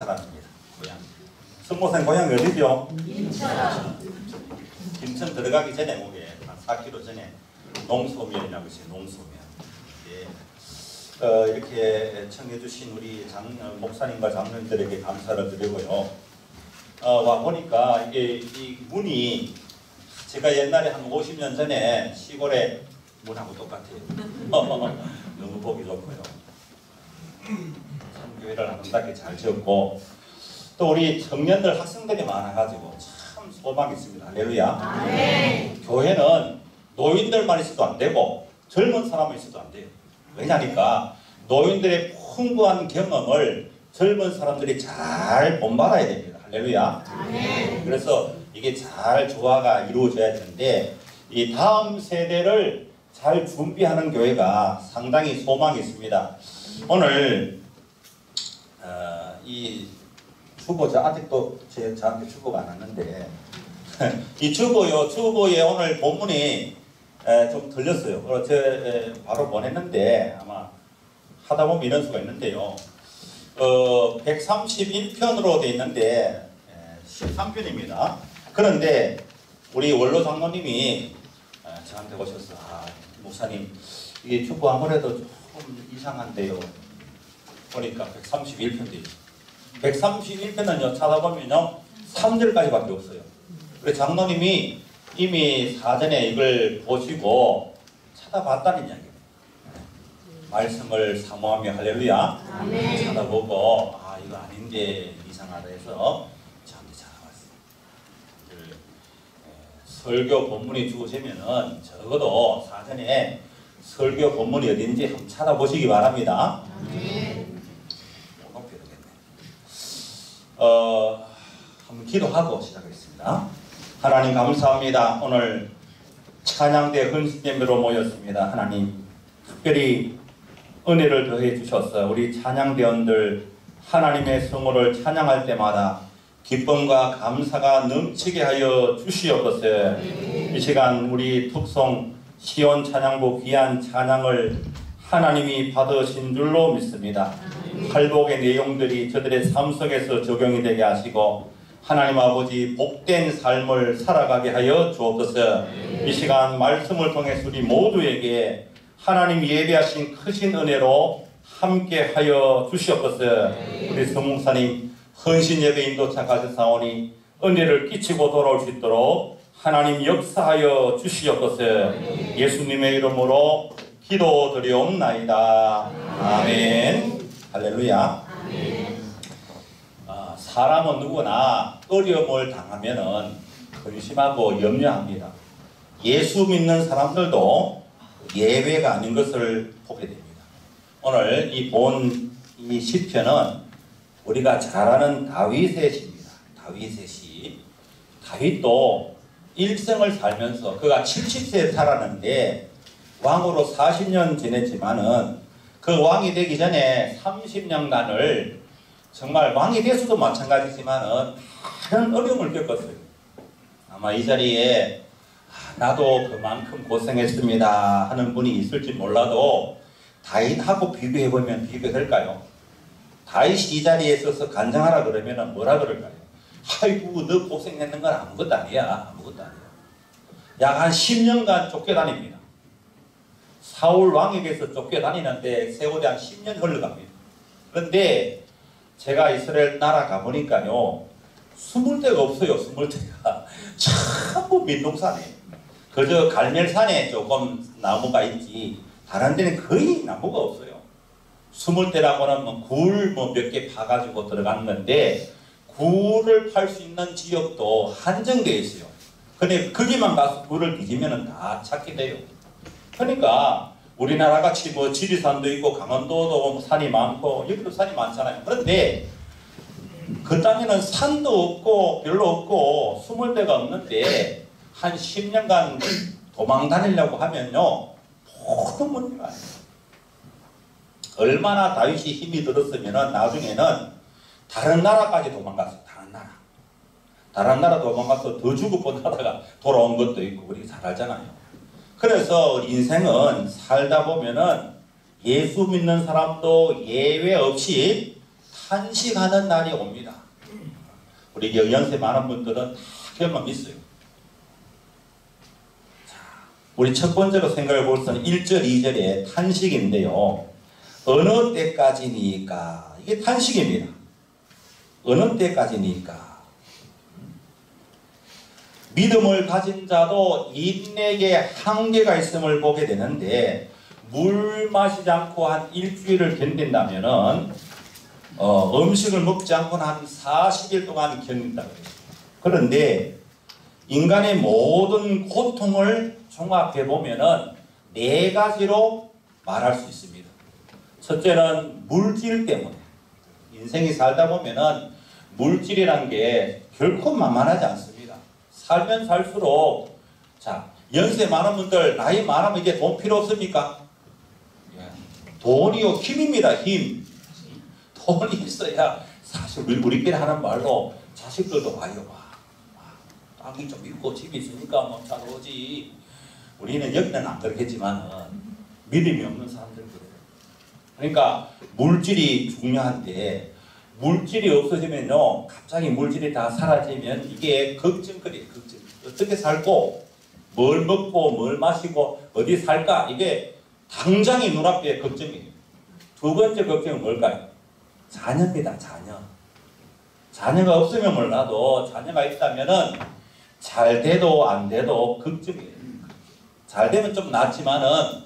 사람입니다. 고향. 성모생 고향이 어디죠? 인천. 김천 들어가기 전에 목에 한 4km 전에 농소면이라고 있어요. 농소면. 예. 이렇게 청해주신 우리 목사님과 장로님들에게 감사를 드리고요. 와 보니까 이게 이 문이 제가 옛날에 한 50년 전에 시골에 문하고 똑같아요. 너무 보기 좋고요. 교회를 아름답게 잘 지었고 또 우리 청년들 학생들이 많아가지고 참 소망이 있습니다. 할렐루야. 네. 교회는 노인들만 있어도 안 되고 젊은 사람만 있어도 안 돼요. 왜냐니까 노인들의 풍부한 경험을 젊은 사람들이 잘 본받아야 됩니다. 할렐루야. 네. 그래서 이게 잘 조화가 이루어져야 되는데 이 다음 세대를 잘 준비하는 교회가 상당히 소망이 있습니다. 오늘 이 주보 아직도 저한테 주보가 안 왔는데 이 주보에 오늘 본문이 좀 틀렸어요. 제 바로 보냈는데 아마 하다 보면 이런 수가 있는데요. 131편으로 되어 있는데 13편입니다. 그런데 우리 원로 장로님이 저한테 오셔서 목사님 이 주보 아무래도 조금 이상한데요. 보니까 131편 되죠. 131편은요 찾아보면요 3절까지밖에 없어요. 그래서 장로님이 이미 사전에 이걸 보시고 찾아봤다는 이야기예요. 말씀을 사모하며 할렐루야. 아멘. 찾아보고 이거 아닌데 이상하다 해서 저한테 찾아왔어요. 설교 본문이 주어지면은 적어도 사전에 설교 본문이 어딘지 한번 찾아보시기 바랍니다. 한번 기도하고 시작하겠습니다. 하나님 감사합니다. 오늘 찬양대 헌신예배로 모였습니다. 하나님 특별히 은혜를 더해 주셔서 우리 찬양대원들 하나님의 성호를 찬양할 때마다 기쁨과 감사가 넘치게 하여 주시옵소서. 이 시간 우리 특송 시온 찬양부 귀한 찬양을 하나님이 받으신 줄로 믿습니다. 팔복의 내용들이 저들의 삶 속에서 적용이 되게 하시고 하나님 아버지 복된 삶을 살아가게 하여 주옵소서. 이 시간 말씀을 통해서 우리 모두에게 하나님 예배하신 크신 은혜로 함께 하여 주시옵소서. 우리 성목사님 헌신 예배 인도차 가져사오니 은혜를 끼치고 돌아올 수 있도록 하나님 역사하여 주시옵소서. 예수님의 이름으로 기도드리옵나이다. 아멘. 할렐루야. 아멘. 사람은 누구나 어려움을 당하면은 근심하고 염려합니다. 예수 믿는 사람들도 예외가 아닌 것을 보게 됩니다. 오늘 이 시편은 우리가 잘 아는 다윗의 시입니다. 다윗의 시. 다윗도 일생을 살면서 그가 70세에 살았는데 왕으로 40년 지냈지만은 그 왕이 되기 전에 30년간을 정말 왕이 돼서도 마찬가지지만은 많은 어려움을 겪었어요. 아마 이 자리에 나도 그만큼 고생했습니다 하는 분이 있을지 몰라도 다윗하고 비교해보면 비교될까요? 다윗이 이 자리에 있어서 간증하라 그러면 뭐라 그럴까요? 아이고 너 고생했는 건 아무것도 아니야. 아무것도 아니야. 약 한 10년간 쫓겨다닙니다. 사울 왕에게서 쫓겨다니는데 세월이 한 10년 흘러갑니다. 그런데 제가 이스라엘 나라 가보니까요 20대가 없어요. 20대가 전부 민둥산에 그저 갈멜산에 조금 나무가 있지 다른 데는 거의 나무가 없어요. 20대라고는 굴 몇 개 파가지고 들어가는 건데 굴을 팔 수 있는 지역도 한정되어 있어요. 근데 거기만 가서 굴을 뒤지면 다 찾게 돼요. 그러니까 우리나라 같이 지리산도 있고 강원도도 산이 많고 여기도 산이 많잖아요. 그런데 그 땅에는 산도 없고 별로 없고 숨을 데가 없는데 한 10년간 도망 다니려고 하면요 모든 문제가 아니에요. 얼마나 다윗이 힘이 들었으면 나중에는 다른 나라까지 도망갔어요. 다른 나라 도망가서 더 죽어보다가 돌아온 것도 있고 우리 잘 알잖아요. 그래서 인생은 살다 보면은 예수 믿는 사람도 예외 없이 탄식하는 날이 옵니다. 우리 연세 많은 분들은 다 경험 있어요. 자, 우리 첫 번째로 생각해 볼 것은 1절, 2절의 탄식인데요. 어느 때까지니까? 이게 탄식입니다. 어느 때까지니까? 믿음을 가진 자도 인내에 한계가 있음을 보게 되는데, 물 마시지 않고 한 일주일을 견딘다면은 음식을 먹지 않고는 한 40일 동안 견딘다고 해요. 그런데 인간의 모든 고통을 종합해 보면은 4가지로 말할 수 있습니다. 첫째는 물질 때문에. 인생이 살다 보면은 물질이란 게 결코 만만하지 않습니다. 살면 살수록, 자, 연세 많은 분들 나이 많으면 이제 돈 필요 없습니까? 돈이요, 힘입니다. 힘. 돈이 있어야 사실 우리끼리 하는 말로 자식들도 와요. 땅이 좀 있고 집이 있으니까 뭐 잘 오지. 우리는 여기는 안 그렇겠지만 믿음이 없는 사람들 그래요. 그러니까 물질이 중요한데, 물질이 없어지면요, 갑자기 물질이 다 사라지면 이게 걱정거리예요. 걱정. 어떻게 살고 뭘 먹고 뭘 마시고 어디 살까, 이게 당장이 눈앞에 걱정이에요. 두 번째 걱정은 뭘까요? 자녀입니다. 자녀. 자녀가 없으면 몰라도 자녀가 있다면은 잘 돼도 안 돼도 걱정이에요. 잘 되면 좀 낫지만은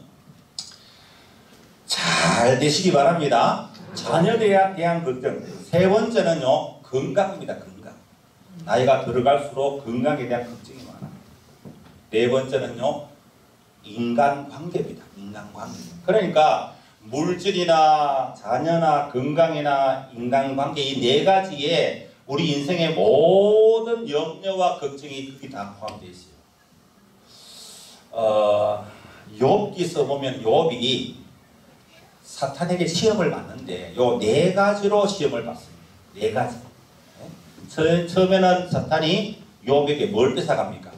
잘 되시기 바랍니다. 자녀에 대한 걱정. 세 번째는요, 건강입니다. 건강. 나이가 들어갈수록 건강에 대한 걱정이 많아요. 네 번째는요, 인간관계입니다. 인간관계. 그러니까 물질이나 자녀나 건강이나 인간관계, 이 4가지에 우리 인생의 모든 염려와 걱정이 거기 다 포함되어 있어요. 욥기서 보면 욥이 사탄에게 시험을 받는데 요 4가지로 시험을 받습니다. 4가지. 처음에는 사탄이 욥에게 뭘 뺏어갑니까?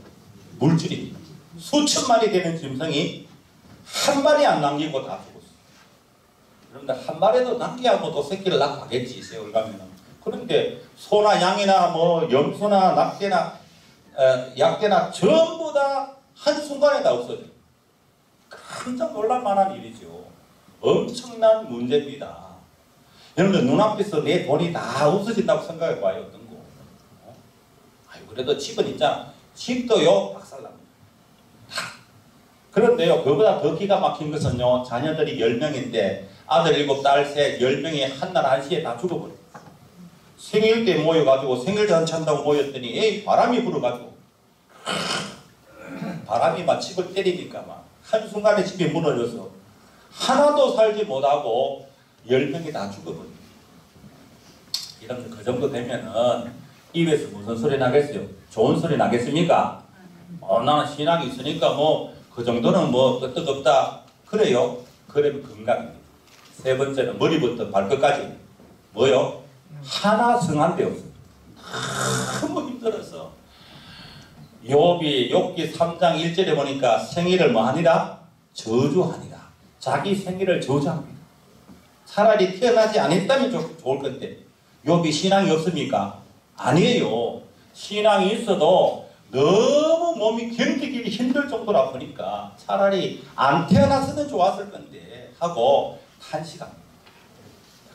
물질입니다. 수천만이 되는 짐승이 한 마리 안 남기고 다 죽었어요. 그런데 한 마리도 남겨야 뭐 또 새끼를 낳고 가겠지, 세월 가면은. 그런데 소나 양이나 뭐 염소나 낙대나 약대나 전부 다 한순간에 다 없어져요. 깜짝 놀랄만한 일이죠. 엄청난 문제입니다. 여러분들 눈앞에서 내 돈이 다 없어진다고 생각해 봐요. 어떤 거. 아유, 그래도 집은 있잖아. 집도요, 박살납니다. 그런데요, 그보다 더 기가 막힌 것은요, 자녀들이 10명인데 아들 7, 딸 3, 10명이 한날 한시에 다 죽어버려요. 생일 때 모여가지고 생일 잔치한다고 모였더니 에이, 바람이 불어가지고 바람이 막 집을 때리니까 막 한순간에 집이 무너져서 하나도 살지 못하고 10명이 다 죽어버려요. 이러면 그 정도 되면은 입에서 무슨 소리 나겠어요? 좋은 소리 나겠습니까? 나는 신앙이 있으니까 뭐 그 정도는 뭐 끄떡없다. 그래요? 그러면 건강입니다. 세 번째는 머리부터 발끝까지 뭐요? 하나 성한 데 없어요. 너무 힘들어서. 욥기 3장 1절에 보니까 생일을 뭐 하니라? 저주하니라. 자기 생일을 저주합니다. 차라리 태어나지 않았다면 좋을 건데, 욥이 신앙이 없습니까? 아니에요. 신앙이 있어도 너무 몸이 견디기 힘들 정도로 아프니까 차라리 안 태어났으면 좋았을 건데 하고 탄식합니다.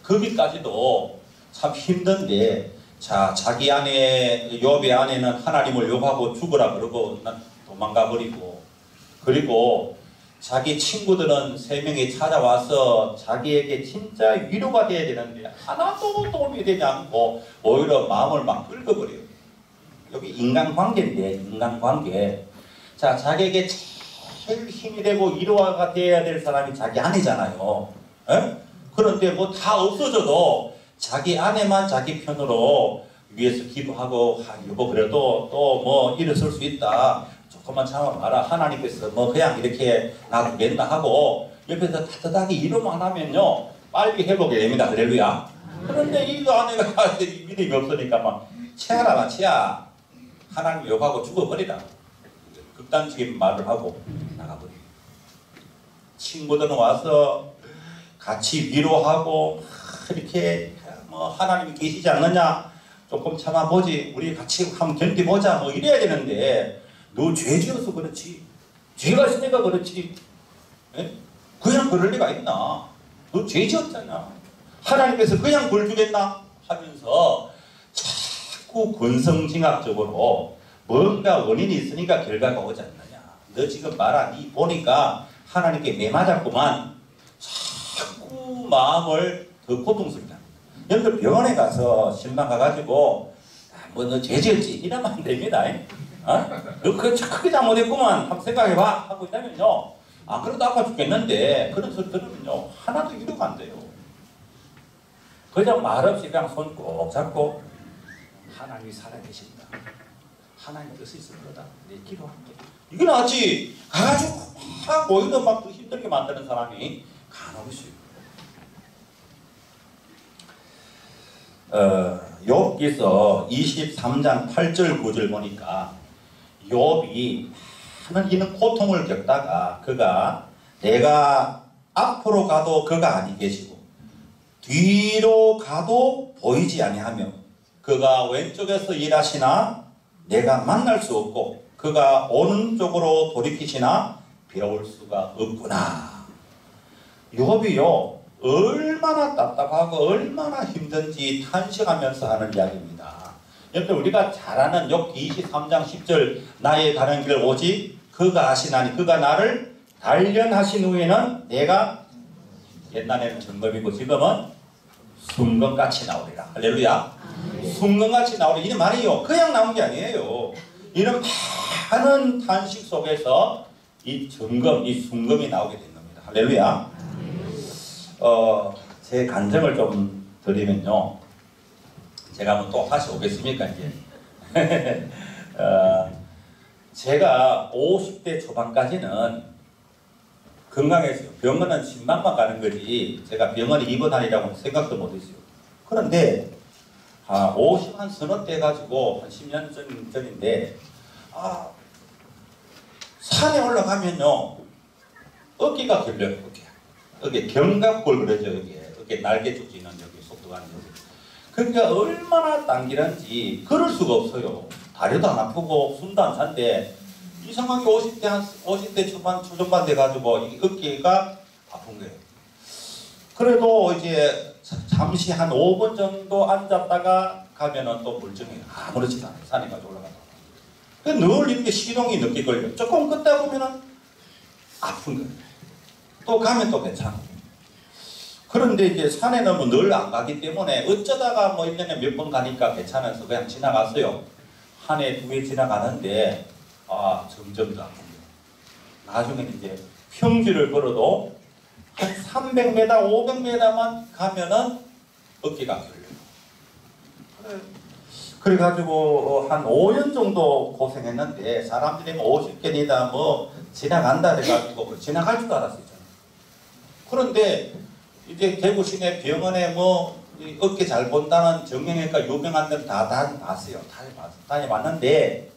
거기까지도 참 힘든데, 자, 자기 아내, 욥의 아내는 하나님을 욕하고 죽으라 그러고 도망가 버리고, 그리고 자기 친구들은 3명이 찾아와서 자기에게 진짜 위로가 돼야 되는데 하나도 도움이 되지 않고 오히려 마음을 막 긁어버려요. 여기 인간관계인데, 인간관계. 자, 자기에게 제일 힘이 되고 위로가 돼야 될 사람이 자기 아내잖아요. 에? 그런데 뭐 다 없어져도 자기 아내만 자기 편으로 위해서 기도하고, 여보 그래도 또 뭐 일어설 수 있다. 조금만 참아봐라. 하나님께서 뭐 그냥 이렇게 놔두겠나 하고 옆에서 따뜻하게 위로만 하면요, 빨리 회복이 됩니다. 할렐루야. 그런데 이 아내가 믿음이 없으니까 막 치아라 치아. 하나님 욕하고 죽어버리라. 극단적인 말을 하고 나가버려요. 친구들은 와서 같이 위로하고 이렇게 뭐 하나님이 계시지 않느냐, 조금 참아보지, 우리 같이 한번 견디보자, 뭐 이래야 되는데, 너 죄 지어서 그렇지, 죄가 있으니까 그렇지, 에? 그냥 그럴 리가 있나? 너 죄 지었잖아. 하나님께서 그냥 벌 주겠나? 하면서 자꾸 권성징악적으로 뭔가 원인이 있으니까 결과가 오지 않느냐. 너 지금 봐라, 니 보니까 하나님께 매맞았구만. 자꾸 마음을 더 고통스럽게 합니다. 여러분들 병원에 가서 신방 가가지고 뭐 너 죄 지었지 이러면 안 됩니다. 어? 너 그거 크게 잘못했구만 한번 생각해봐 하고 있다면요, 아 그래도 아파 죽겠는데 그런 소리 들으면요 하나도 위로가 안 돼요. 그냥 말없이 그냥 손 꼭 잡고 하나님이 살아계신다, 하나님 뜻이 있을 거다, 내 기도할게, 이게 낫지. 가가지고 막 오히려 막 더 힘들게 만드는 사람이 간혹 있어요. 욥기서 23장 8절 9절 보니까 욥이 많은 이런 고통을 겪다가 그가 내가 앞으로 가도 그가 아니 계시고 뒤로 가도 보이지 아니하며 그가 왼쪽에서 일하시나 내가 만날 수 없고 그가 오른쪽으로 돌이키시나 배울 수가 없구나. 욥이요 얼마나 답답하고 얼마나 힘든지 탄식하면서 하는 이야기입니다. 여러분 우리가 잘 아는 욥기 23장 10절 나의 가는 길 오직 그가 아시나니 그가 나를 단련하신 후에는 내가 옛날에는 점검이고 지금은 순금같이 나오리라. 할렐루야. 순금같이 나오리라. 이는 말이요 그냥 나온 게 아니에요. 이런 많은 탄식 속에서 이 점검, 이 순금이 나오게 된 겁니다. 할렐루야. 제 간증을 좀 드리면요, 제가 한번 또 다시 오겠습니까 이제. 제가 50대 초반까지는 건강했어요. 병원은 신방만 가는 거지 제가 병원에 입원하리라고 생각도 못했어요. 그런데 50 한 서너 때 가지고 한 10년 전인데 산에 올라가면요 어깨가 걸려요. 어깨 견갑골 그러죠. 어깨 날개 쪽 지는 여기 속도가 여기. 그러니까 얼마나 당기는지 걸을 수가 없어요. 다리도 안 아프고 숨도 안 찬데 이상하게 50대 초반 초중반 돼가지고 이 어깨가 아픈 거예요. 그래도 이제 잠시 한 5분 정도 앉았다가 가면은 또 멀쩡해요. 아무렇지도 않아요. 산에 가지고 올라가다. 늘 이렇게 시동이 늦게 걸려요. 조금 걷다 보면은 아픈 거예요. 또 가면 또 괜찮아요. 그런데 이제 산에는 뭐 늘 안 가기 때문에 어쩌다가 뭐 1년에 몇 번 가니까 괜찮아서 그냥 지나갔어요. 한 해, 두 해 지나가는데 점점 더 아픈 거예요. 나중에는 이제 평지를 걸어도 한 300m, 500m만 가면은 어깨가 걸려요. 그래가지고 한 5년 정도 고생했는데 사람들이 뭐 50개니다 뭐 지나간다 해가지고 지나갈 줄 알았어요. 그런데 이제 대구 시내 병원에 뭐 어깨 잘 본다는 정형외과 유명한 데는 다 다녀봤어요. 다녀봤는데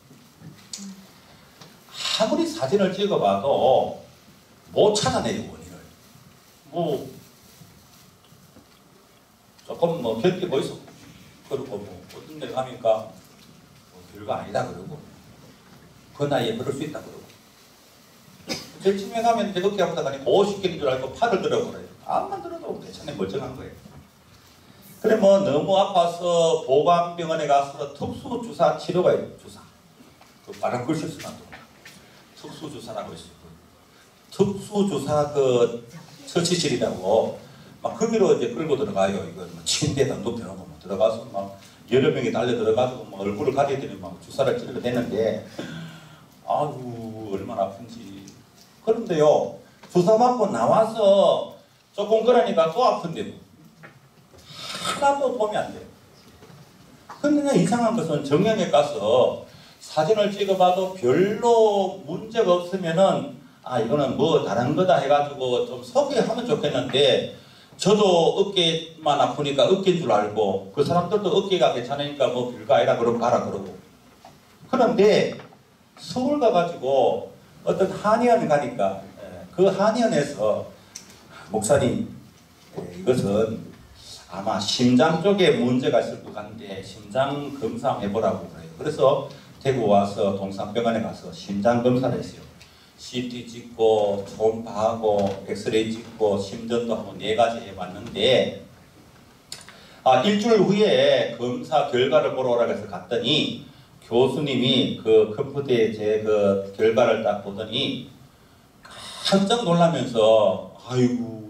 아무리 사진을 찍어봐도 못 찾아내요 원인을. 뭐 조금 뭐 견디고 있어. 그리고 뭐 어떤 데 가니까 뭐 별거 아니다 그러고 그 나이에 그럴 수 있다 그러고. 제 집에 가면 이제 어깨 아프다 가니까 50개인 줄 알고 팔을 들어버려요. 암만 들어도 괜찮네 멀쩡한 거예요. 그래 뭐 너무 아파서 보건병원에 가서 특수주사 치료가 있어요. 주사. 그 바람 글씨 쓰면 특수주사라고 있어요. 특수주사 그 처치실이라고 막 거기로 이제 끌고 들어가요. 이거 뭐 침대에다 눕혀놓고 뭐 들어가서 막 여러 명이 달려 들어가지고 막 얼굴을 가리더니 막 주사를 찌르게 되는데 아유 얼마나 아픈지. 그런데요 주사 맞고 나와서 조금 그러니까 또 아픈데 하나도 도움이 안 돼요. 근데 이상한 것은 정형외 가서 사진을 찍어봐도 별로 문제가 없으면은 이거는 뭐 다른 거다 해가지고 좀 소개하면 좋겠는데 저도 어깨만 아프니까 어깨인 줄 알고 그 사람들도 어깨가 괜찮으니까 뭐 별거 아니라 그러고 가라 그러고. 그런데 서울 가가지고 어떤 한의원 가니까 그 한의원에서 목사님 이것은 아마 심장 쪽에 문제가 있을 것 같은데 심장 검사 해보라고 그래요. 그래서 대구 와서 동산병원에 가서 심장 검사를 했어요. CT 찍고 초음파하고 엑스레이 찍고 심전도 하고 4가지 해봤는데 일주일 후에 검사 결과를 보러 오라고 해서 갔더니 교수님이 그 컴퓨터에 제 그 결과를 딱 보더니 깜짝 놀라면서 아이고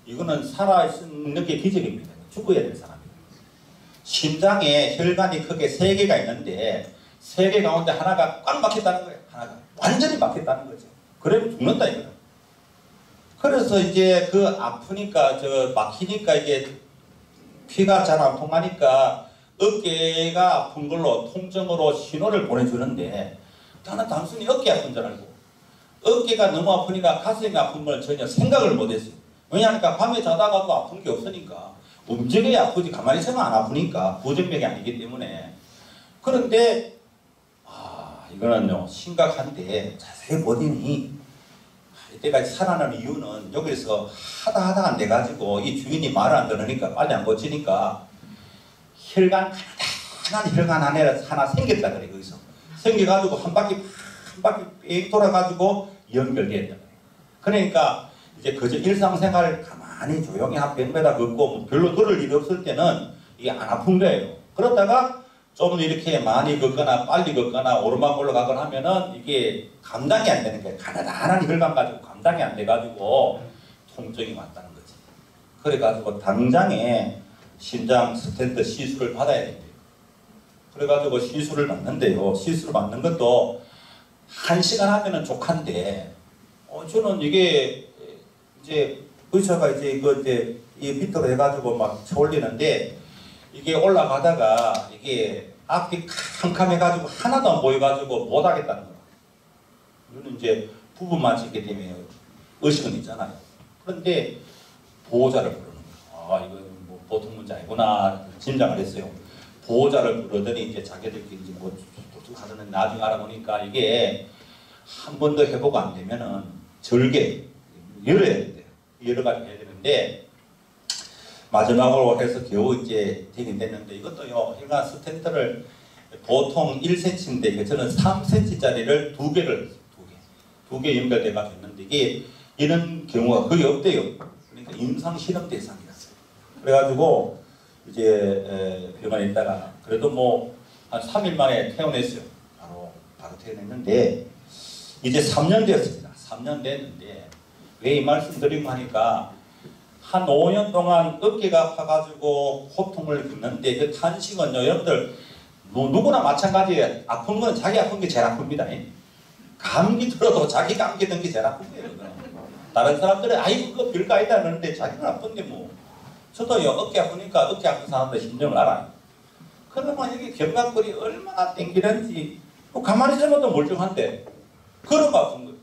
이거는 살아있는 게 기적입니다. 죽어야 될 사람이에요. 심장에 혈관이 크게 3개가 있는데 3개 가운데 하나가 꽉 막혔다는 거예요. 하나가 완전히 막혔다는 거죠. 그러면 죽는다 이거는. 그래서 이제 그 아프니까 막히니까 이게 피가 잘 안 통하니까 어깨가 아픈 걸로 통증으로 신호를 보내주는데 나는 단순히 어깨 아픈 줄 알고 어깨가 너무 아프니까 가슴이 아픈 걸 전혀 생각을 못했어요. 왜냐하니까 밤에 자다가도 아픈 게 없으니까 움직여야 아프지 가만히 있으면 안 아프니까 부정맥이 아니기 때문에. 그런데 이거는요 심각한데 자세히 보더니 이때까지 살아나는 이유는 여기서 하다 안 돼가지고 이 주인이 말을 안 들으니까 빨리 안 고치니까 혈관 가난한 혈관 안에 하나 생겼다 그래. 거기서 생겨가지고 한 바퀴 뺑 돌아가지고 연결됐다. 그러니까 이제 그저 일상생활 가만히 조용히 한 100m 걷고 별로 걸을 일이 없을 때는 이게 안 아픈 거예요. 그러다가 좀 이렇게 많이 걷거나 빨리 걷거나 오르막 올라가거나 하면은 이게 감당이 안 되는 거예요. 가난한 혈관 가지고 감당이 안 돼가지고 통증이 왔다는 거지. 그래가지고 당장에 심장 스텐트 시술을 받아야 된대요. 그래가지고 시술을 받는데요. 시술을 받는 것도 1시간 하면은 족한데 저는 이게 이제 의사가 이제 이거 이제 이 밑으로 해가지고 막 올리는데 이게 올라가다가 이게 앞이 캄캄해가지고 하나도 안 보여가지고 못하겠다는 거야. 이거는 이제 부분만 찍게 되면 의식은 있잖아요. 그런데 보호자를 부르는 거야. 이거 뭐 보통 문제 아니구나 짐작을 했어요. 보호자를 부르더니 이제 자기들끼리 이제 뭐 하더니 나중에 알아보니까 이게 한 번 더 회복 안 되면은 절개 열어야 된대요. 열어가지고 해야 되는데 마지막으로 해서 겨우 이제 되긴 됐는데 이것도요 혈관 스텐트를 보통 1cm인데 저는 3cm짜리를 2개 연결돼가지고 있는데 이게 이런 경우가 거의 없대요. 그러니까 임상 실험 대상이었어요. 그래가지고 이제 병원에 있다가 그래도 뭐 한 3일 만에 퇴원했어요. 바로 퇴원했는데 이제 3년 되었습니다. 3년 됐는데 왜 이 말씀 드리고 하니까 한 5년 동안 어깨가 아파가지고 고통을 겪는데 그 탄식은요 여러분들 누구나 마찬가지예요. 아픈 건 자기 아픈 게 제일 아픕니다. 감기 들어도 자기 감기 든 게 제일 아픈 거예요. 다른 사람들은 아이고 그거 별거 아니다 그러는데 자기는 아픈데 뭐 저도요 어깨 아프니까 어깨 아픈 사람들 심정을 알아요. 그러면 이게 견갑골이 얼마나 땡기는지 가만히 있으면 멀쩡한데 그럼 아픈 거예요.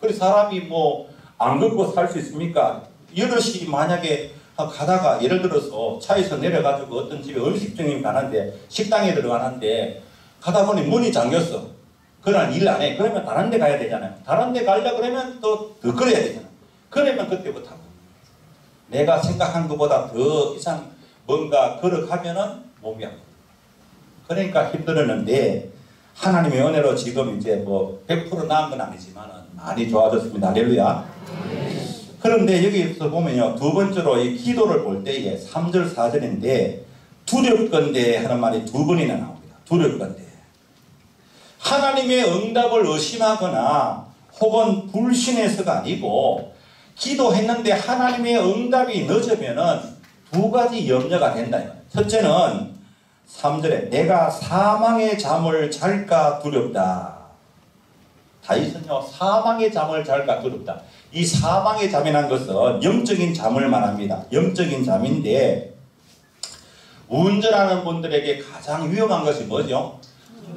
그래서 사람이 뭐 안 걷고 살 수 있습니까? 여럿이 만약에 가다가 예를 들어서 차에서 내려가지고 어떤 집에 음식점이 가는데 식당에 들어가는데 가다 보니 문이 잠겼어. 그날 일 안 해. 그러면 다른 데 가야 되잖아요. 다른 데 가려고 그러면 또 더 걸어야 되잖아요. 그러면 그때부터 내가 생각한 것보다 더 이상 뭔가 걸어가면은 몸이 아프다. 그러니까 힘들었는데 하나님의 은혜로 지금 이제 뭐 100% 나은 건 아니지만은 많이 좋아졌습니다. 할렐루야. 그런데 여기서 보면요. 두 번째로 이 기도를 볼 때에 3절 4절인데 두렵건대 하는 말이 2번이나 나옵니다. 두렵건대. 하나님의 응답을 의심하거나 혹은 불신해서가 아니고 기도했는데 하나님의 응답이 늦으면은 2가지 염려가 된다. 첫째는 3절에 내가 사망의 잠을 잘까 두렵다. 다윗은요 사망의 잠을 잘까 두렵다. 이 사망의 잠이라는 것은 영적인 잠을 말합니다. 영적인 잠인데 운전하는 분들에게 가장 위험한 것이 뭐죠?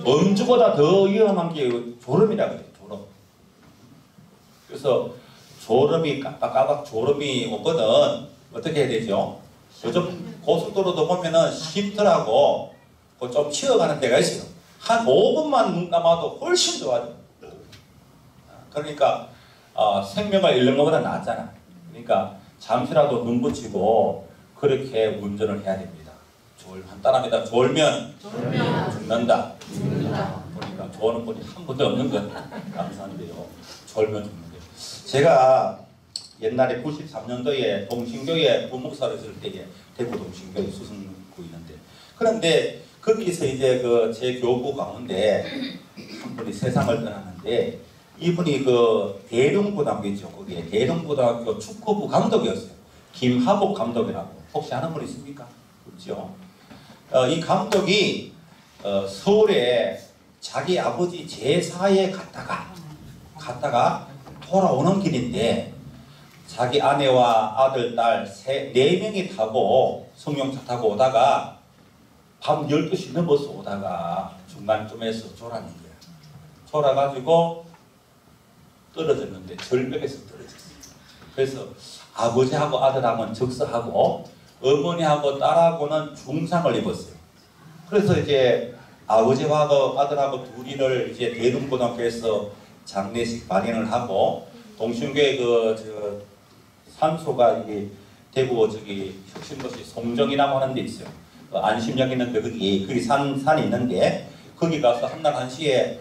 음주보다 더 위험한 게 졸음이라고 해요. 졸음. 그래서 졸음이 깜빡깜빡 졸음이 오거든 어떻게 해야 되죠? 요즘 고속도로도 보면은 쉼터라고 좀 치어가는 데가 있어요. 한 5분만 눈 감아도 훨씬 좋아져. 그러니까 생명을 잃는 것보다 낫잖아. 그러니까 잠시라도 눈 붙이고 그렇게 운전을 해야 됩니다. 간단합니다. 졸면 죽는다. 보니까 좋아하는 분이 한 분도 없는 건 감사한데요. 졸면 죽는데. 제가 옛날에 93년도에 동신교회 부목사를 했을 때에 대구 동신교회 수성구 있는데, 그런데 거기서 이제 그 제 교부 가운데 한 분이 세상을 떠나는데, 이분이 그 대룡고등학교죠. 거기에 대룡고등학교 축구부 감독이었어요. 김하복 감독이라고. 혹시 아는 분 있습니까? 그렇죠. 이 감독이 서울에 자기 아버지 제사에 갔다가 돌아오는 길인데, 자기 아내와 아들, 딸 4명이 타고 승용차 타고 오다가 밤 12시 넘어서 오다가 중간쯤에서 졸았는 거야. 졸아가지고 떨어졌는데 절벽에서 떨어졌어요. 그래서 아버지하고 아들하고는 적서하고 어머니하고 딸하고는 중상을 입었어요. 그래서 이제 아버지하고 아들하고 둘이를 이제 대lum고등학교에서 장례식 발인을 하고, 동신교회 산소가 이게 대구 혁신도시 송정이라고 하는 데 있어요. 안심역 있는데 거기 산이 있는데, 거기 가서 한날 1시에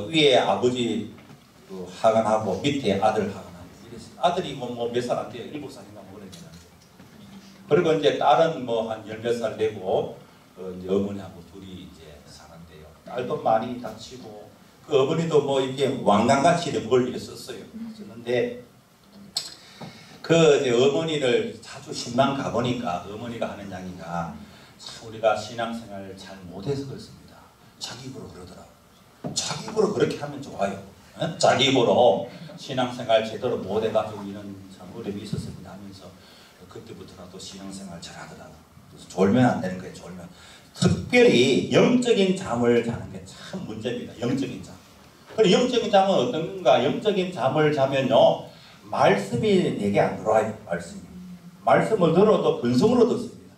위에 아버지 하관하고 밑에 아들 하관하고 이랬어요. 아들이 뭐 몇 살 안 돼요. 7살인가 뭐 그랬는데. 그리고 이제 딸은 뭐 한 10몇 살 되고 이제 어머니하고 둘이 이제 사는데요. 딸도 많이 다치고, 그 어머니도 뭐 이렇게 왕관같이 멀리 썼어요. 썼는데 그 이제 어머니를 자주 신방 가보니까 어머니가 하는 이야기가, 우리가 신앙생활 잘 못해서 그렇습니다. 자기 입으로 그러더라고. 자기 입으로 그렇게 하면 좋아요. 자기 입으로 신앙생활 제대로 못해가지고 이런 참 어려움이 있었습니다 하면서, 그때부터라도 신앙생활 잘하더라고. 그래서 졸면 안 되는 거예요. 졸면. 특별히 영적인 잠을 자는 게 참 문제입니다. 영적인 잠. 그럼 영적인 잠은 어떤가? 영적인 잠을 자면요, 말씀이 내게 안 들어와요. 말씀을 들어도 근성으로 듣습니다.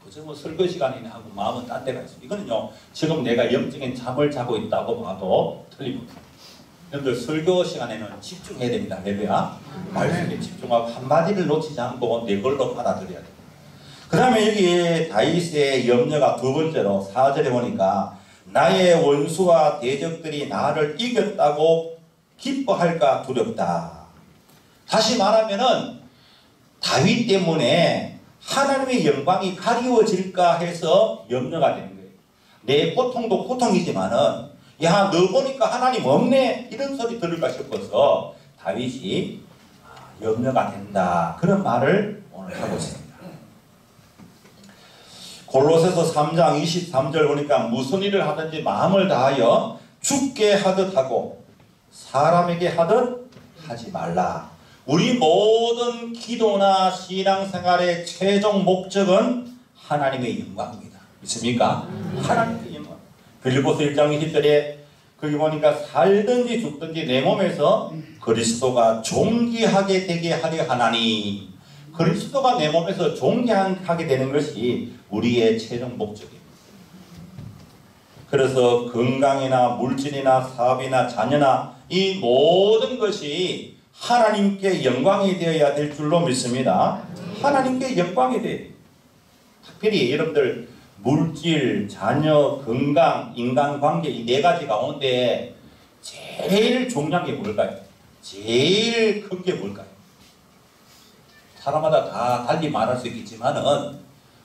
그저 뭐 설교 시간이나 하고 마음은 딴 데가 있어요. 이거는요, 지금 내가 영적인 잠을 자고 있다고 봐도 틀립니다. 여러분들 설교 시간에는 집중해야 됩니다. 할렐루야. 말씀에 집중하고 한마디를 놓치지 않고 내 걸로 받아들여야 돼요. 그 다음에 여기 다윗의 염려가 두 번째로 4절에 보니까, 나의 원수와 대적들이 나를 이겼다고 기뻐할까 두렵다. 다시 말하면은 다윗 때문에 하나님의 영광이 가리워질까 해서 염려가 되는 거예요. 내 고통도 고통이지만은, 야, 너 보니까 하나님 없네, 이런 소리 들을까 싶어서 다윗이 염려가 된다, 그런 말을 오늘 하고 있습니다. 골로새서 3장 23절 보니까, 무슨 일을 하든지 마음을 다하여 죽게 하듯 하고 사람에게 하듯 하지 말라. 우리 모든 기도나 신앙생활의 최종 목적은 하나님의 영광입니다. 있습니까? 하나님의 영광. 빌립보서 1장 20절에 거기 보니까, 살든지 죽든지 내 몸에서 그리스도가 존귀하게 되게 하려 하나니, 그리스도가 내 몸에서 존귀하게 되는 것이 우리의 최종 목적입니다. 그래서 건강이나 물질이나 사업이나 자녀나 이 모든 것이 하나님께 영광이 되어야 될 줄로 믿습니다. 하나님께 영광이 돼요. 특별히 여러분들 물질, 자녀, 건강, 인간관계 이 4가지 가운데 제일 중요한 게 뭘까요? 제일 큰 게 뭘까요? 사람마다 다 달리 말할 수 있겠지만은,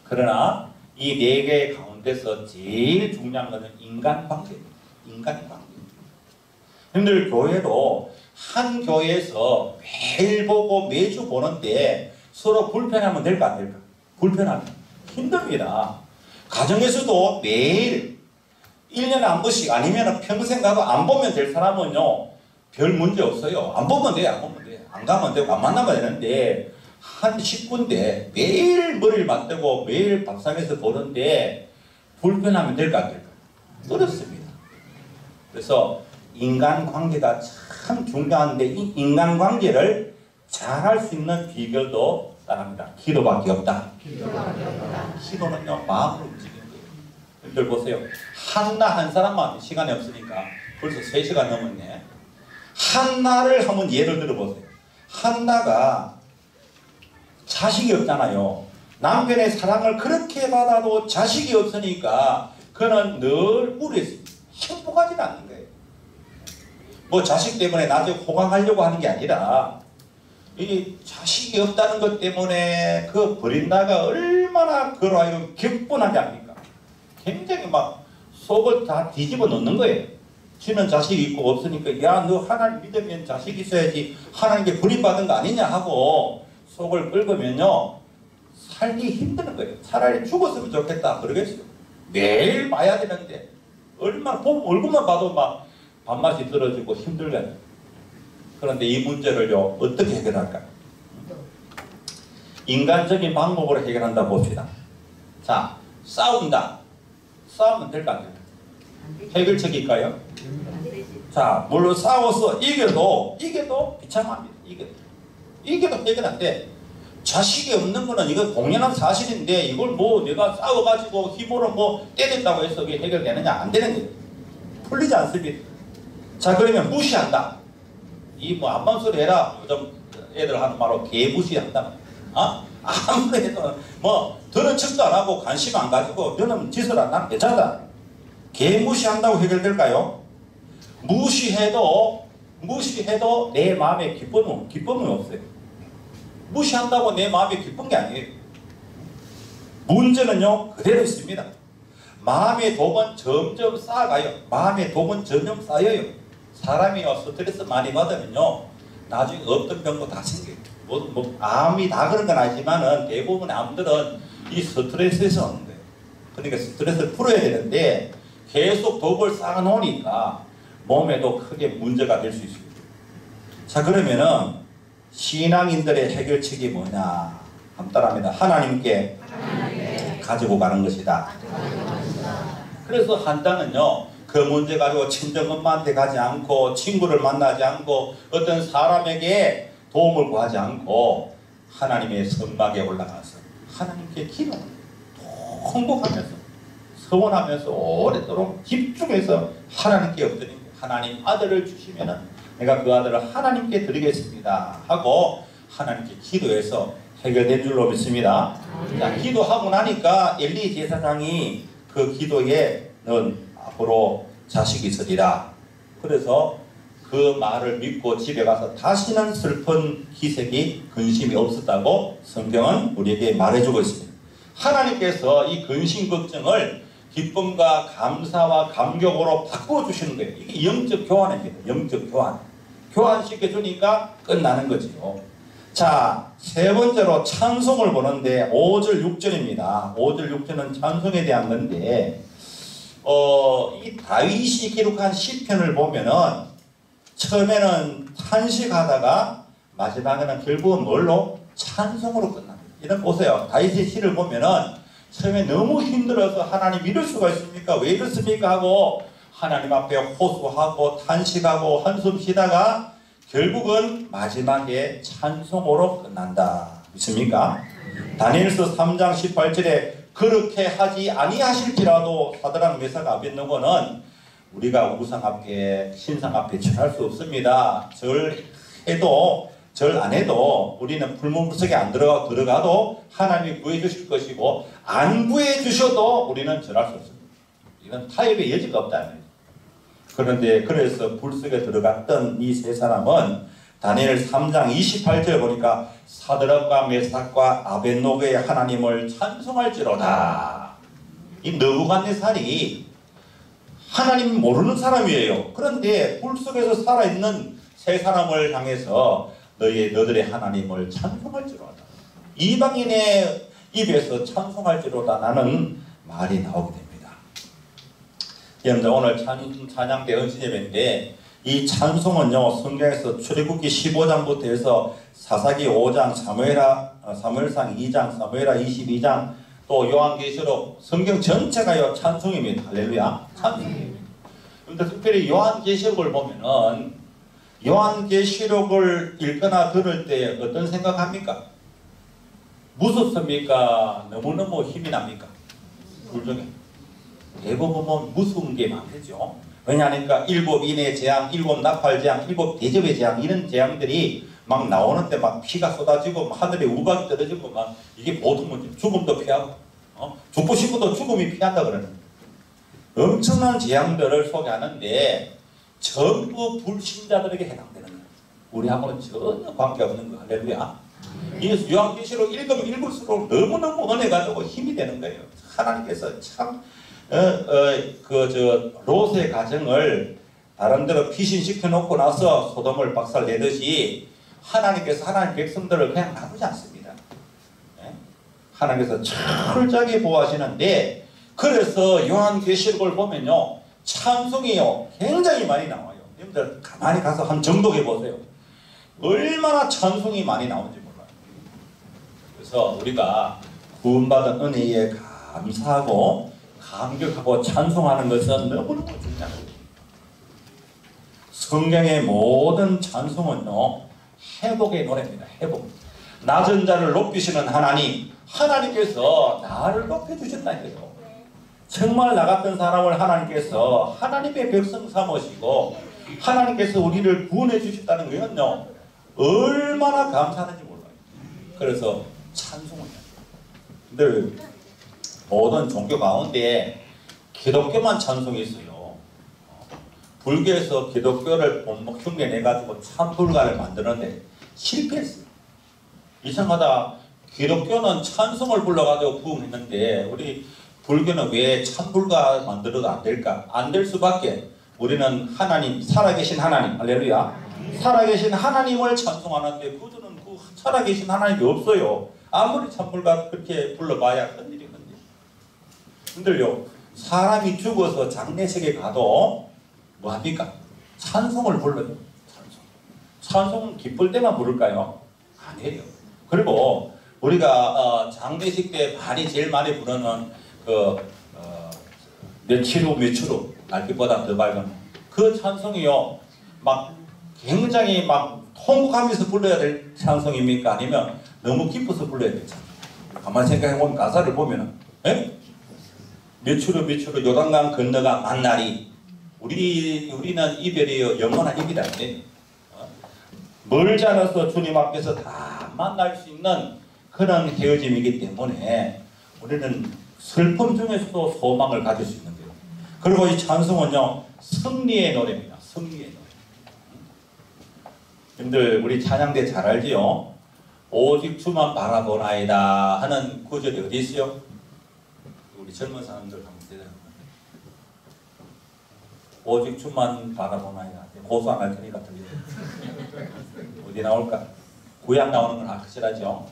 그러나 이 4개 가운데서 제일 중요한 것은 인간관계입니다. 인간관계. 여러분들 교회도 한 교회에서 매일 보고 매주 보는데 서로 불편하면 될까 안 될까? 불편하면 힘듭니다. 가정에서도 매일 1년에 한 번씩 아니면 평생 가도 안 보면 될 사람은요, 별 문제 없어요. 안 보면 돼요. 안 보면 돼요. 안 가면 되고 안 만나면 되는데, 한 식구인데 매일 머리를 맞대고 매일 밥상에서 보는데 불편하면 될까 안 될까? 어렵습니다. 그래서 인간관계가 참 중요한데, 이 인간관계를 잘할 수 있는 비결도 따릅니다. 기도밖에 없다. 기도는요, 마음으로 움직이는 거예요. 여러분들 보세요. 한나 한 사람만, 시간이 없으니까 벌써 3시간 넘었네. 한나를 한번 예를 들어보세요. 한나가 자식이 없잖아요. 남편의 사랑을 그렇게 받아도 자식이 없으니까 그는 늘 우울했습니다. 행복하지는 않는 거예요. 뭐 자식 때문에 나중에 호강하려고 하는 게 아니라 이 자식이 없다는 것 때문에 그 버린다가 얼마나 그로 하여금 격분하지 않습니까? 굉장히 막 속을 다 뒤집어 놓는 거예요. 지는 자식이 있고 없으니까 야 너 하나님 믿으면 자식이 있어야지 하나님께 버림받은 거 아니냐 하고 속을 긁으면요 살기 힘드는 거예요. 차라리 죽었으면 좋겠다 그러겠어요. 매일 봐야 되는데 얼마나 보면 얼굴만 봐도 막 밥맛이 떨어지고 힘들거든요. 그런데 이 문제를요 어떻게 해결할까요? 인간적인 방법으로 해결한다 봅시다. 자, 싸운다. 싸우면 될까 안 될까? 해결책일까요? 자, 물론 싸워서 이겨도 비참합니다. 이겨도 해결 안 돼. 자식이 없는 거는 이거 공연한 사실인데 이걸 뭐 내가 싸워가지고 힘으로 뭐 때렸다고 해서 이게 해결되느냐? 안 되는 거예요. 풀리지 않습니다. 자, 그러면 무시한다. 이 뭐 안만 소리 해라. 요즘 애들 하는 말로 개 무시한다. 아무래도 뭐 들은 척도 안 하고 관심 안 가지고 너는 짓을 안 하면 괜찮다. 개 무시한다고 해결될까요? 무시해도 내 마음에 기쁨은 없어요. 무시한다고 내 마음에 기쁜 게 아니에요. 문제는요 그대로 있습니다. 마음의 독은 점점 쌓아가요. 마음의 독은 점점 쌓여요. 사람이요 스트레스 많이 받으면요 나중에 없던 병도 다 생겨요. 뭐 암이 다 그런 건 아니지만은 대부분의 암들은 이 스트레스에서 오는 거예요. 그러니까 스트레스를 풀어야 되는데 계속 독을 쌓아놓으니까 몸에도 크게 문제가 될 수 있습니다. 자, 그러면은 신앙인들의 해결책이 뭐냐? 간단합니다. 하나님께 가지고 가는 것이다. 그래서 한자는요 그 문제 가지고 친정엄마한테 가지 않고 친구를 만나지 않고 어떤 사람에게 도움을 구하지 않고 하나님의 선막에 올라가서 하나님께 기도하는 통곡하면서 서원하면서 오랫도록 집중해서 하나님께 엎드리고 하나님 아들을 주시면은 내가 그 아들을 하나님께 드리겠습니다 하고 하나님께 기도해서 해결된 줄로 믿습니다. 자, 기도하고 나니까 엘리 제사장이 그 기도에 넌 앞으로 자식이 있으리라. 그래서 그 말을 믿고 집에 가서 다시는 슬픈 기색이 근심이 없었다고 성경은 우리에게 말해주고 있습니다. 하나님께서 이 근심 걱정을 기쁨과 감사와 감격으로 바꿔주시는 거예요. 이게 영적 교환입니다. 영적 교환. 교환시켜주니까 끝나는 거죠. 자, 세 번째로 찬송을 보는데 5절 6절입니다. 5절 6절은 찬송에 대한 건데 이 다윗이 기록한 시편을 보면은 처음에는 탄식하다가 마지막에는 결국은 뭘로? 찬송으로 끝납니다. 이런 보세요. 다윗의 시를 보면은 처음에 너무 힘들어서 하나님 이럴 수가 있습니까? 왜 이렇습니까? 하고 하나님 앞에 호소하고 탄식하고 한숨 쉬다가 결국은 마지막에 찬송으로 끝난다. 믿습니까? 다니엘서 3장 18절에 그렇게 하지 아니하실지라도 사드락 메삭 아벳느고는 우리가 우상 앞에 신상 앞에 절할 수 없습니다. 절해도 절 안 해도 우리는 불문불석에 안 들어가도 하나님이 구해 주실 것이고 안 구해 주셔도 우리는 절할 수 없습니다. 이건 타협의 여지가 없다. 그런데 그래서 불속에 들어갔던 이 세 사람은 다니엘 3장 28절에 보니까 사드락과 메삭과 아벳노고의 하나님을 찬송할지로다. 이 느부갓네살이 하나님 모르는 사람이에요. 그런데 불속에서 살아있는 세 사람을 향해서 너희들의 하나님을 찬송할지로다. 이방인의 입에서 찬송할지로다 나는 말이 나오게 됩니다. 여러분들 오늘 찬양대 은신예배인데 이 찬송은요 성경에서 출애굽기 15장부터 해서 사사기 5장, 사무엘상 2장, 사무엘하 22장 또 요한계시록 성경 전체가요 찬송입니다. 할렐루야. 찬송입니다. 그런데 특별히 요한계시록을 보면은 요한계시록을 읽거나 들을 때 어떤 생각합니까? 무섭습니까? 너무너무 힘이 납니까? 둘 중에 대부분 무서운 게 많겠죠. 왜냐하니까 7 인의 재앙, 7 나팔 재앙, 7 대접의 재앙 이런 재앙들이 막 나오는데 막 피가 쏟아지고 막 하늘에 우박이 떨어지고 막 이게 보통 문제. 죽음도 피하고 죽고 싶어도 죽음이 피한다 그러는 거예요. 엄청난 재앙들을 소개하는데 전부 불신자들에게 해당되는 거예요. 우리하고는 전혀 관계없는 거. 할렐루야. 이 요한계시록 읽으면 읽을수록 너무너무 은혜가 되고 힘이 되는 거예요. 하나님께서 참 롯의 가정을 다른 데로 피신시켜 놓고 나서 소돔을 박살내듯이 하나님께서 하나님 백성들을 그냥 놔두지 않습니다. 하나님께서 철저하게 보호하시는데, 그래서 요한계시록을 보면요 찬송이요 굉장히 많이 나와요. 여러분들 가만히 가서 한 정독해 보세요. 얼마나 찬송이 많이 나오는지 몰라요. 그래서 우리가 구원받은 은혜에 감사하고 감격하고 찬송하는 것은 너무너무 중요한 거예요. 성경의 모든 찬송은요 회복의 노래입니다. 회복. 낮은 자를 높이시는 하나님, 하나님께서 나를 높여주셨다니까요. 정말 나 같은 사람을 하나님께서 하나님의 백성 삼으시고 하나님께서 우리를 구원해 주셨다는 것은요 얼마나 감사하는지 몰라요. 그래서 찬송을 해요. 늘 모든 종교 가운데 기독교만 찬송이 있어요. 불교에서 기독교를 본목 흉내내가지고 찬불가를 만드는데 실패했어요. 이상하다. 기독교는 찬송을 불러가지고 부흥했는데 우리 불교는 왜 찬불가 만들어도 안 될까? 안 될 수밖에. 우리는 하나님, 살아계신 하나님, 할렐루야, 살아계신 하나님을 찬송하는데 그들은 그 살아계신 하나님이 없어요. 아무리 찬불가 그렇게 불러봐야 흔들이. 흔들려. 사람이 죽어서 장례식에 가도 뭐합니까? 찬송을 불러요. 찬송은 기쁠 때만 부를까요? 아니에요. 그리고 우리가 장례식 때 제일 많이 부르는 며칠 후 날빛보다 더 밝은 그 찬송이요 막 굉장히 막 통곡하면서 불러야 될 찬송입니까? 아니면 너무 기뻐서 불러야 될 찬송? 가만히 생각해보면 가사를 보면은 며칠 후 요단강 건너가 만나리. 우리는 이별이요 영원한 이별이 아니에요. 멀지 않아서 주님 앞에서 다 만날 수 있는 그런 헤어짐이기 때문에 우리는 슬픔 중에서도 소망을 가질 수 있는 거예요. 그리고 이 찬송은요 승리의 노래입니다. 승리의 노래. 여러분들 우리 찬양대 잘 알지요? 오직 주만 바라보나이다 하는 구절이 어디 있어요? 우리 젊은 사람들 한번 대답해. 오직 주만 바라보나이다. 고소 안 할 테니까 들려요. 어디 나올까? 구약 나오는 건 확실하죠.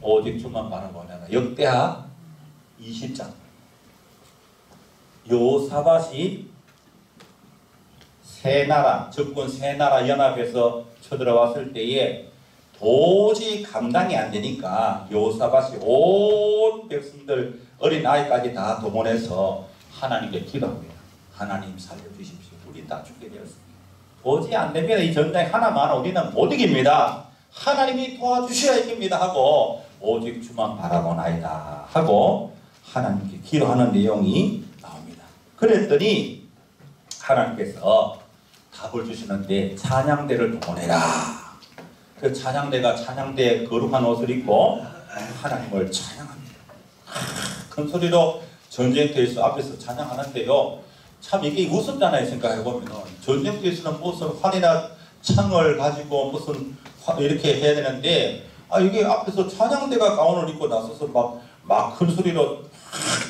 오직 주만 바라보나이다. 역대하 20장. 요사밧이 적군 세 나라 연합해서 쳐들어왔을 때에 도저히 감당이 안 되니까 요사밧이 온 백성들 어린아이까지 다 동원해서 하나님께 기도합니다. 하나님 살려주십시오. 우리 다 죽게 되었습니다. 도저히 안 됩니다. 이 전쟁 하나만 우리는 못 이깁니다. 하나님이 도와주셔야 이깁니다 하고 오직 주만 바라보나이다 하고 하나님께 기도하는 내용이 나옵니다. 그랬더니 하나님께서 답을 주시는데 찬양대를 동원해라. 그 찬양대가 찬양대 거룩한 옷을 입고 하나님을 찬양합니다. 큰 소리로 전쟁터에서 앞에서 찬양하는데요. 참 이게 우습잖아요. 생각해보면 전쟁터에서는 무슨 활이나 창을 가지고 무슨 이렇게 해야 되는데 이게 앞에서 찬양대가 가운을 입고 나서서 막 큰 소리로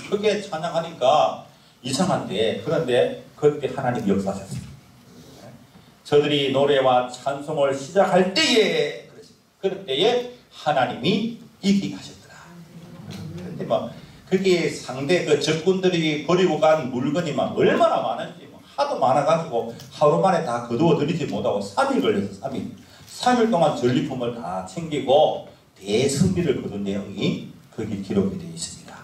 크게 찬양하니까 이상한데, 그런데 그때 하나님 역사하셨습니다. 저들이 노래와 찬송을 시작할 때에 그럴 때에 하나님이 이기게 하셨더라. 그런데 그게 상대 그 적군들이 버리고 간 물건이 얼마나 많은지 하도 많아가지고 하루 만에 다 거두어 들이지 못하고 3일 걸려서 3일 동안 전리품을 다 챙기고 대승리를 거둔 내용이 거기 기록이 되어 있습니다.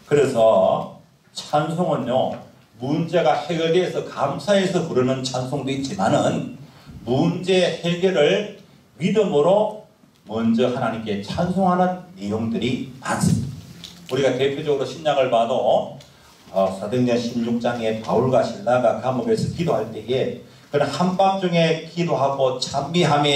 그래서 찬송은요 문제가 해결돼서 감사해서 부르는 찬송도 있지만은 문제 해결을 믿음으로 먼저 하나님께 찬송하는 내용들이 많습니다. 우리가 대표적으로 신약을 봐도 사도행전 16장에 바울과 실라가 감옥에서 기도할 때에 그런 한밤중에 기도하고 찬미하며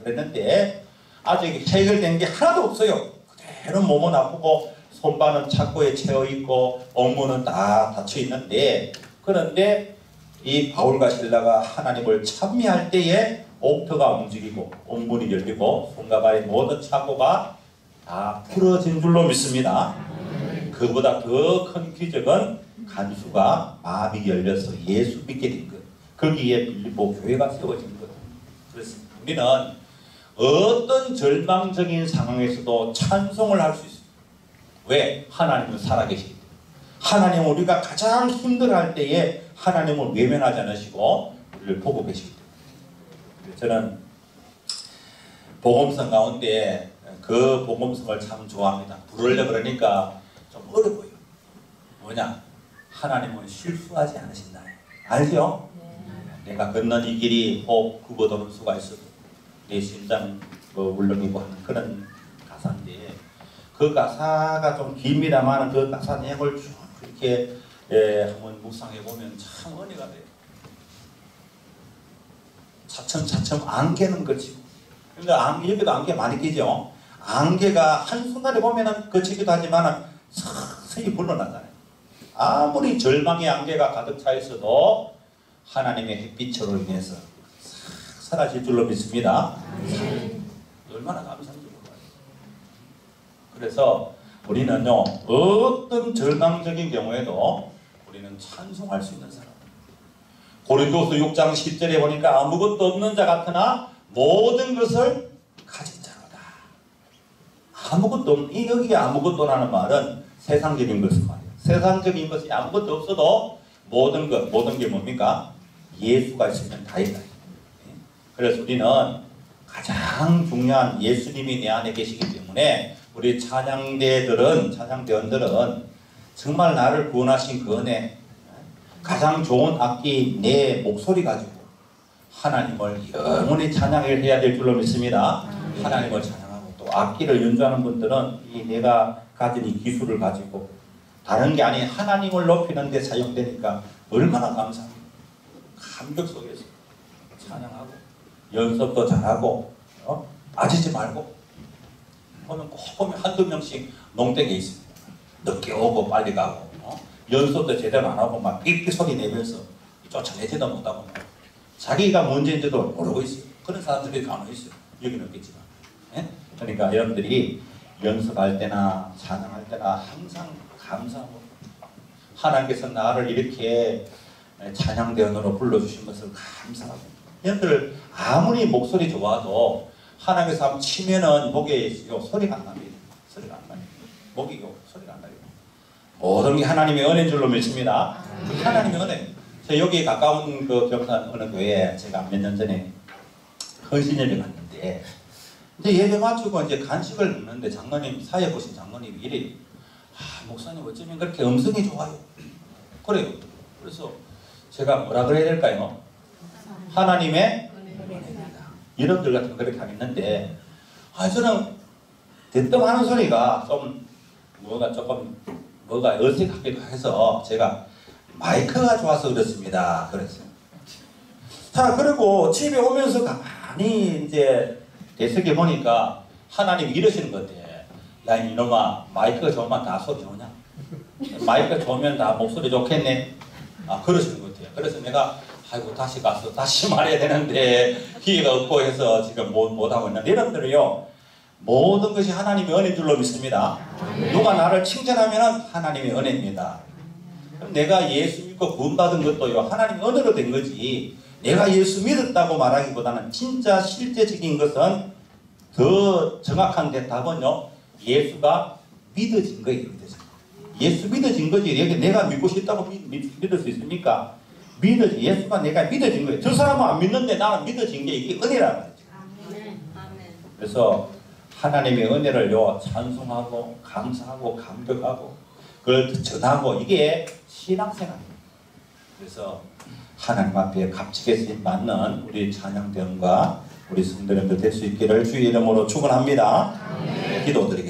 그랬는데 아직 해결된 게 하나도 없어요. 그대로 몸은 아프고 손발은 착고에 채어 있고 엉무는 다 닫혀 있는데, 그런데 이 바울과 실라가 하나님을 찬미할 때에 옥터가 움직이고 엉문이 열리고 손과 발의 모든 착고가 다 풀어진 줄로 믿습니다. 그보다 더 큰 기적은 간수가 마음이 열려서 예수 믿게 된 것. 거기에 빌립보 교회가 세워진 것. 그래서 우리는 어떤 절망적인 상황에서도 찬송을 할 수 있습니다. 왜? 하나님은 살아계시기 때문에. 하나님은 우리가 가장 힘들어할 때에 하나님을 외면하지 않으시고 우리를 보고 계시기 때문에. 저는 복음성 가운데 그 복음성을 참 좋아합니다. 부르려 그러니까 좀 어려 보여. 뭐냐? 하나님은 실수하지 않으신다. 알죠? 내가 걷는 이 길이 혹 굽어도는 수가 있어도 내 심장 울렁이고 하는 그런 가사인데, 그 가사가 좀 깁니다만 그 가사 내용을 쭉 이렇게 한번 묵상해 보면 참 은혜가 돼요. 차츰차츰 안개는 거치고, 그러니까 여기도 안개 많이 끼죠. 안개가 한순간에 보면은 거치기도 하지만 서서히 물러나잖아요. 아무리 절망의 안개가 가득 차 있어도 하나님의 햇빛으로 인해서 사라질 줄로 믿습니다. 얼마나 감사한지 몰라요. 그래서 우리는요, 어떤 절망적인 경우에도 우리는 찬송할 수 있는 사람. 고린도서 6장 10절에 보니까 아무것도 없는 자 같으나 모든 것을 가진 자로다. 아무것도 없는, 여기에 아무것도라는 말은 세상적인 것을 말이에요. 세상적인 것이 아무것도 없어도 모든 것, 모든 게 뭡니까? 예수가 있으면 다이다. 그래서 우리는 가장 중요한 예수님이 내 안에 계시기 때문에 우리 찬양대원들은 정말 나를 구원하신 그 은혜, 가장 좋은 악기 내 목소리 가지고 하나님을 영원히 찬양을 해야 될 줄로 믿습니다. 하나님을 찬양하고, 또 악기를 연주하는 분들은 이 내가 가진 이 기술을 가지고 다른 게 아닌 하나님을 높이는 데 사용되니까 얼마나 감사합니다. 감격 속에서 찬양하고 연습도 잘하고 빠지지 말고, 보면 꼭 보면 한두 명씩 농땡에 있습니다. 늦게 오고 빨리 가고 연습도 제대로 안 하고 막 삐삐 소리 내면서 쫓아내지도 못하고 자기가 문제인지도 모르고 있어요. 그런 사람들이 간혹 있어요. 여기는 없겠지만. 그러니까 여러분들이 연습할 때나 찬양할 때나 항상 감사하고, 하나님께서 나를 이렇게 찬양대원으로 불러주신 것을 감사하고, 여러분들 아무리 목소리 좋아도 하나님께서 한번 치면은 목에 소리가 안 납니다. 소리가 안 나요. 목이 소리가 안 나요. 모든 게 하나님의 은혜인 줄로 믿습니다. 하나님의 은혜. 저 여기 가까운 그 경산 어느 교회에 제가 몇 년 전에 헌신 예배 갔는데, 이제 예배 마치고 이제 간식을 먹는데 장로님, 사회 보신 장로님이 이래요. 목사님 어쩌면 그렇게 음성이 좋아요. 그래요. 그래서 제가 뭐라 그래야 될까요? 하나님의 은혜입니다. 여러분들 같은 거 그렇게 하겠는데, 저는 대뜸 하는 소리가 좀 뭐가 어색하기도 해서 제가 마이크가 좋아서 그렇습니다. 그랬어요. 자, 그리고 집에 오면서 가만히 이제 대석에 보니까 하나님이 이러시는 것 같아. 야, 이놈아, 마이크가 좋으면 다 소리 좋으냐? 마이크가 좋으면 다 목소리 좋겠네? 그러시는 것 같아요. 그래서 내가 아이고 다시 가서 다시 말해야 되는데 기회가 없고 해서 지금 못하고 있는데, 여러분들은요, 모든 것이 하나님의 은혜인 줄로 믿습니다. 누가 나를 칭찬하면 하나님의 은혜입니다. 그럼 내가 예수 믿고 구원받은 것도요, 하나님의 은혜로 된 거지, 내가 예수 믿었다고 말하기보다는 진짜 실제적인 것은, 더 정확한 대답은요, 예수가 믿어진 거예요. 예수 믿어진 거지. 여기 내가 믿고 싶다고 믿을 수 있습니까? 믿어진, 예수가 내가 믿어진 거예요. 저 사람은 안 믿는데 나는 믿어진 게 이게 은혜라는 거죠. 그래서 하나님의 은혜를요, 찬송하고 감사하고 감격하고 그걸 전하고, 이게 신앙생활입니다. 그래서 하나님 앞에 값지게 쓰임받는 우리 찬양대원과 우리 성도님들 될 수 있기를 주의 이름으로 축원합니다. 기도드리겠습니다.